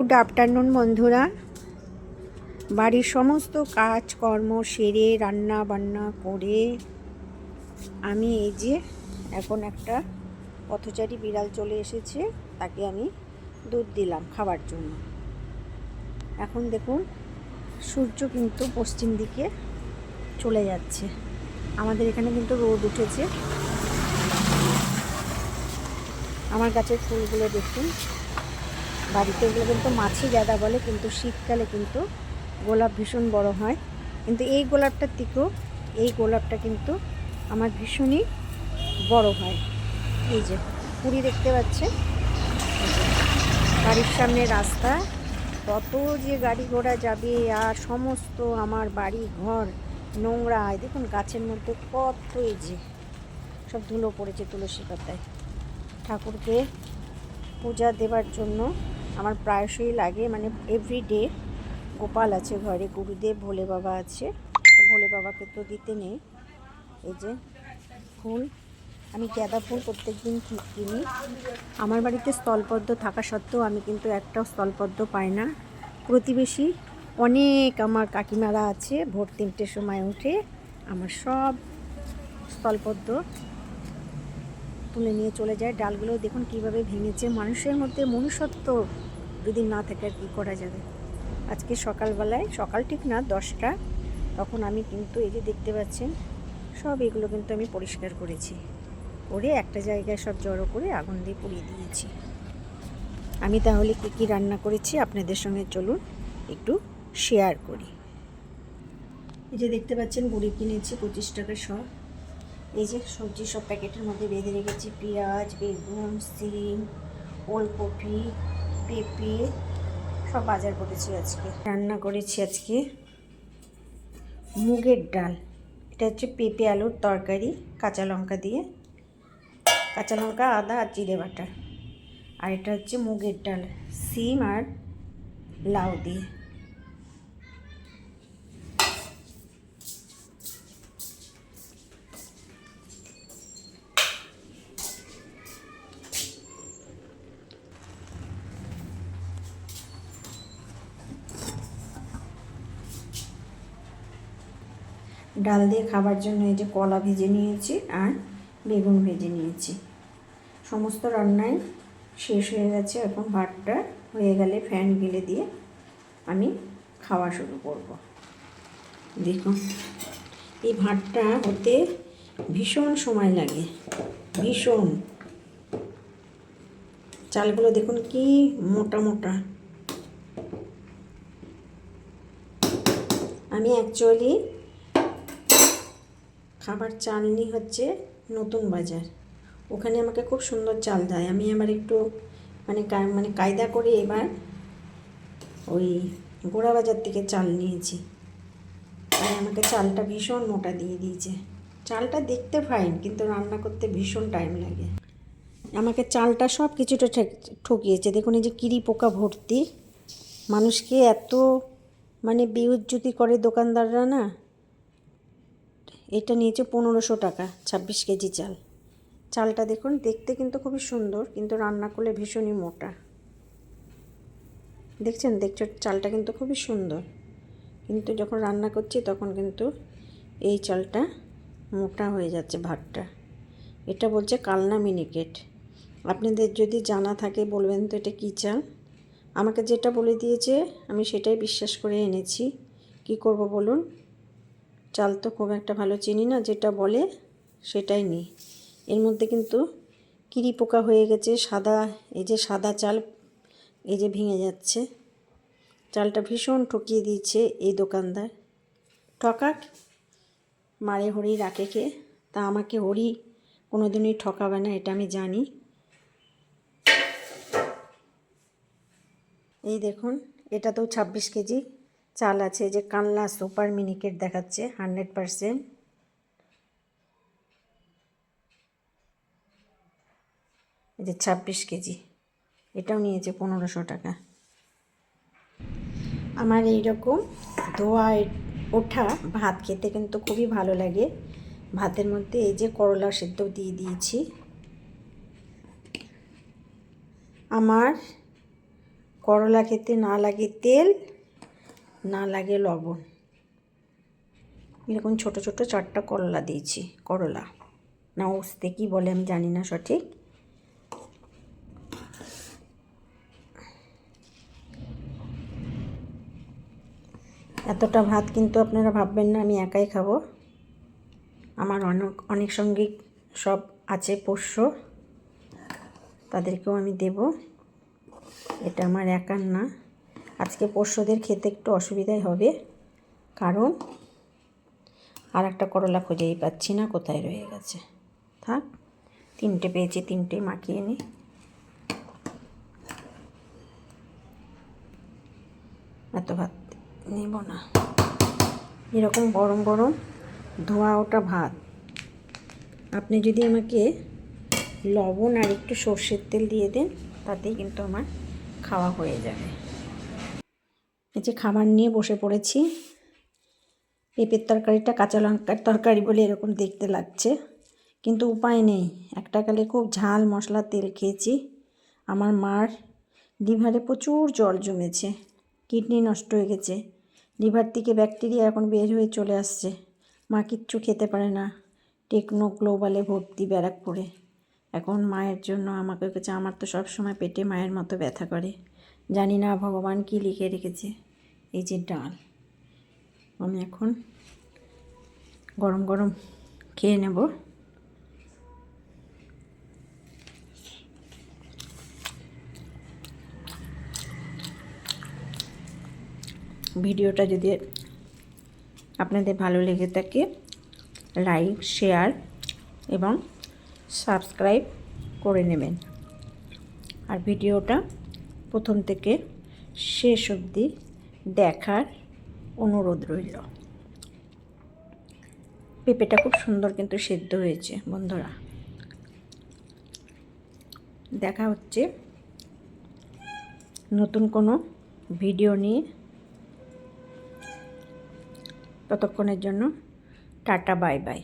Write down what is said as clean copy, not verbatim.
Good afternoon বন্ধুরা। বাড়ির সমস্ত কাজকর্ম সেরে রান্না বান্না করে আমি এই যে এখন একটা পথচারী বিড়াল চলে এসেছে, তাকে আমি দুধ দিলাম খাবার জন্য। এখন দেখুন সূর্য কিন্তু পশ্চিম দিকে চলে যাচ্ছে। আমাদের এখানে কিন্তু রোদ উঠেছে। আমার গাছের ফুলগুলো দেখুন, বাড়িতে এগুলো কিন্তু মাছি গাঁদা বলে, কিন্তু শীতকালে কিন্তু গোলাপ ভীষণ বড় হয়। কিন্তু এই গোলাপটার থেকেও এই গোলাপটা কিন্তু আমার ভীষণই বড় হয়। এই যে কুড়ি দেখতে পাচ্ছেন, বাড়ির সামনে রাস্তা, কত যে গাড়ি ঘোড়া যাবে, আর সমস্ত আমার বাড়ি ঘর নোংরা। দেখুন গাছের মধ্যে কত এই যে সব ধুলো পড়েছে তুলসী পাতায়। ঠাকুরকে পূজা দেওয়ার জন্য আমার প্রায়শই লাগে, মানে এভরিডে। গোপাল আছে ঘরে, গুরুদেব ভোলে বাবা আছে, ভোলে বাবাকে তো দিতে নেই। এই যে ফুল, আমি গাঁদা ফুল প্রত্যেক দিন কিনি। আমার বাড়িতে স্থলপদ্ম থাকা সত্ত্বেও আমি কিন্তু একটাও স্থলপদ্ম পাই না। প্রতিবেশী অনেক আমার কাকিমারা আছে, ভোর 3টের সময় উঠে আমার সব স্থলপদ্ম তুলে নিয়ে চলে যায়। ডালগুলো দেখুন কিভাবে ভেঙেছে। মানুষের মধ্যে মনুষ্যত্ব যদি না থাকে আর কী করা যাবে। আজকে সকালবেলায়, সকাল ঠিক না 10টা, তখন আমি কিন্তু এই যে দেখতে পাচ্ছেন সব এগুলো কিন্তু আমি পরিষ্কার করেছি, করে একটা জায়গায় সব জড়ো করে আগুন দিয়ে পুড়িয়ে দিয়েছি। আমি তাহলে কী কী রান্না করেছি আপনাদের সঙ্গে চলুন একটু শেয়ার করি। এই যে দেখতে পাচ্ছেন বড়ি কিনেছি 25 টাকা সব। এই যে সবজি সব প্যাকেটের মধ্যে বেঁধে রেখেছি, পেঁয়াজ, বেগুন, সিম, ওলকপি, পেঁপে সব বাজার করেছি। আজকে রান্না করেছি আজকে মুগের ডাল। এটা হচ্ছে পেঁপে আলুর তরকারি, কাঁচা লঙ্কা দিয়ে, কাঁচা লঙ্কা, আদা আর জিরে বাটা। আর এটা হচ্ছে মুগের ডাল সিম আর লাউ দিয়ে। ডাল দিয়ে খাবার জন্য এই যে কলা ভেজে নিয়েছি আর বেগুন ভেজে নিয়েছি। সমস্ত রান্নাই শেষ হয়ে গেছে। এখন ভাতটা হয়ে গেলে ফ্যান গেলে দিয়ে আমি খাওয়া শুরু করব। দেখুন এই ভাতটা হতে ভীষণ সময় লাগে, ভীষণ। চালগুলো দেখুন কি মোটা মোটা। আমি অ্যাকচুয়ালি খাবার চাল নিই হচ্ছে নতুন বাজার, ওখানে আমাকে খুব সুন্দর চাল দেয়। আমি আবার একটু মানে কায়দা করে এবার ওই গোড়া বাজার থেকে চাল নিয়েছি, আর আমাকে চালটা ভীষণ মোটা দিয়ে দিয়েছে। চালটা দেখতে ফাইন, কিন্তু রান্না করতে ভীষণ টাইম লাগে। আমাকে চালটা সব কিছুটা ঠকিয়েছে। দেখুন এই যে কিরি পোকা ভর্তি। মানুষকে এত মানে বেইজ্জতি করে দোকানদাররা না। এটা নিয়েছে 1500 টাকা, 26 কেজি চাল। চালটা দেখুন দেখতে কিন্তু খুবই সুন্দর, কিন্তু রান্না করলে ভীষণই মোটা। দেখছেন চালটা কিন্তু খুবই সুন্দর, কিন্তু যখন রান্না করছি তখন কিন্তু এই চালটা মোটা হয়ে যাচ্ছে ভাতটা। এটা বলছে কালনা মিনিকেট। আপনাদের যদি জানা থাকে বলবেন তো এটা কী চাল। আমাকে যেটা বলে দিয়েছে আমি সেটাই বিশ্বাস করে এনেছি। কি করব বলুন, চাল তো খুব একটা ভালো চিনি না, যেটা বলে সেটাই নিই। এর মধ্যে কিন্তু কিরি পোকা হয়ে গেছে। সাদা, এই যে সাদা চাল এই যে ভেঙে যাচ্ছে। চালটা ভীষণ ঠকিয়ে দিয়েছে এই দোকানদার। ঠকাক, মারে হরি রাখে কে, তা আমাকে হরি কোনো দিনই ঠকাবে না, এটা আমি জানি। এই দেখুন এটা তো 26 কেজি চাল আছে। যে কালনা সুপার মিনিকেট দেখাচ্ছে 100%। এই যে 26 কেজি, এটাও নিয়েছে 1500 টাকা। আমার এইরকম ধোয়া ওঠা ভাত খেতে কিন্তু খুবই ভালো লাগে। ভাতের মধ্যে এই যে করলা সেদ্ধ দিয়ে দিয়েছি। আমার করলা খেতে না লাগে তেল, না লাগে লবণ। এরকম ছোট ছোট 4টা করলা দিয়েছি, করলা না উস্তে কী বলে আমি জানি না সঠিক। এতটা ভাত কিন্তু আপনারা ভাববেন না আমি একাই খাবো, আমার অনেক সঙ্গী সব আছে পোষ্য, তাদেরকেও আমি দেব। এটা আমার একার না। আজকে পোষ্যদের খেতে একটু অসুবিধাই হবে, কারণ আর একটা করলা খুঁজেই পাচ্ছি না, কোথায় রয়ে গেছে। থাক, 3টে পেয়েছি, 3টেই মাখিয়ে নিই। এত ভাত নেব না। এরকম গরম গরম ধোয়া ওটা ভাত আপনি যদি আমাকে লবণ আর একটু সর্ষের তেল দিয়ে দেন, তাতেই কিন্তু আমার খাওয়া হয়ে যাবে। এই যে খাবার নিয়ে বসে পড়েছি। পেঁপের তরকারিটা কাঁচা লঙ্কার তরকারি বলে এরকম দেখতে লাগছে, কিন্তু উপায় নেই। একটা কালে খুব ঝাল মশলা তেল খেয়েছি। আমার মার লিভারে প্রচুর জল জমেছে, কিডনি নষ্ট হয়ে গেছে, লিভার থেকে ব্যাকটেরিয়া এখন বের হয়ে চলে আসছে। মা কিচ্ছু খেতে পারে না, টেকনো গ্লোবালে ভর্তি ব্যারাকপুরে। এখন মায়ের জন্য আমাকে কাছে, আমার তো সব সময় পেটে মায়ের মতো ব্যথা করে, জানি না ভগবান কি লিখে রেখেছে। এই যে ডাল, আমি এখন গরম গরম খেয়ে নেব। ভিডিওটা যদি আপনাদের ভালো লেগে থাকে, লাইক, শেয়ার এবং সাবস্ক্রাইব করে নেবেন। আর ভিডিওটা প্রথম থেকে শেষ অবধি দেখার অনুরোধ রইল। পেঁপেটা খুব সুন্দর কিন্তু সেদ্ধ হয়েছে বন্ধুরা। দেখা হচ্ছে নতুন কোনো ভিডিও নিয়ে। ততক্ষণের জন্য টাটা, বাই বাই।